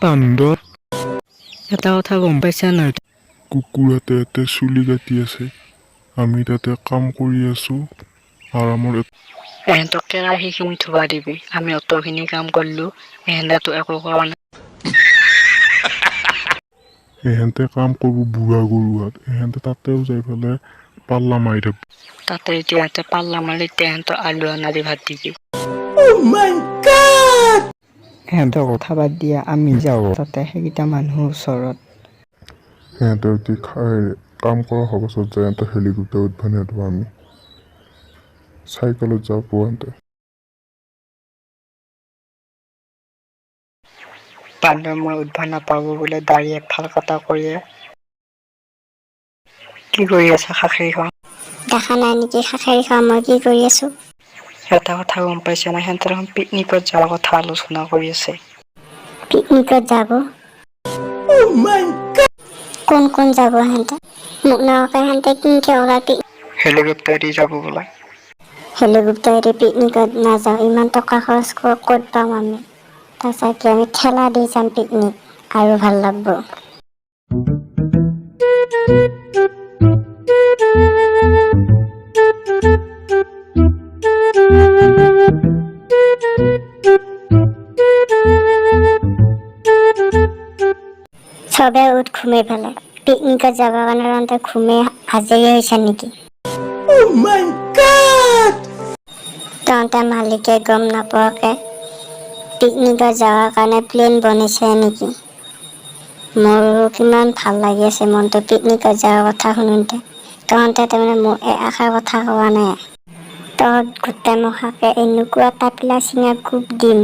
বান্দৰ এটা কথা গম পাইছা নাই? কুকুৰাতে এতে চুলি কাটি আছে, আমি তাতে কাম কৰি আছো আৰামৰ। এহেঁতক কেৰাহীখিনি ধুবা দিবি, আমি অতখিনি কাম কৰিলো, এহেঁতেতো একো কৰা নাই। এহেঁতে কাম কৰিব বুঢ়া গৰুহাত, এহেঁতে তাতেও যাই পেলাই পাল্লা মাৰি থাকব। তাতে এতিয়া এহেঁতে পাল্লা মাৰি তেহেঁতৰ আলু আনাৰি ভাত দিবি। এহেঁতৰ কথা বাদ দিয়া, আমি যাওঁ তাতে সেইকেইটা মানুহৰ ওচৰত। সিহঁতে যদি কাম কৰা হোৱাৰ পাছত যায়, সিহঁতে হেলিকপ্টাৰ উঠবা নিদিব, আমি চাইকেলত যাব পোৱাতে। বান্দৰ মই উঠবা নাপাব বোলে, দাড়ি একফাল কটা কৰিয়ে। কি কৰি আছা খাখেৰিখন? দেখা নাই নেকি খাখেৰিখন মই কি কৰি আছো? এটা কথা গম পাইছা না, সিহঁতে দেখোন পিকনিকত যোৱাৰ কথা আলোচনা কৰি আছে। পিকনিকত যাব? কোন কোন যাব সিহঁতে? মোক নকয় সিহঁতে কিনকে ওলাই হেলিকপ্টাৰ দি যাব বোলে। হেলিকপ্টাৰেদি পিকনিকত নাযাওঁ, ইমান টকা খৰচ ক'ত পাম আমি? তাৰপিছত আমি ঠেলা দি যাম পিকনিক, আৰু ভাল লাগব। চবে উঠ ঘুমে পেলাই, পিকনিকত যাব কাৰণে ঘুমে আজৰি হৈছে নেকি? তহঁতে মালিকে গম নাপোৱাকে পিকনিকত যাৱাৰ কাৰণে প্লেন বনাইছে নেকি? মোৰ কিমান ভাল লাগি আছে মনটো পিকনিকত যোৱাৰ কথা শুনোতে। তহঁতে তাৰমানে মোক এষাৰ কথা কোৱা নাই। তহঁত গোটেই মখাকে এনেকুৱা টাপলা চিঙা কোব দিম।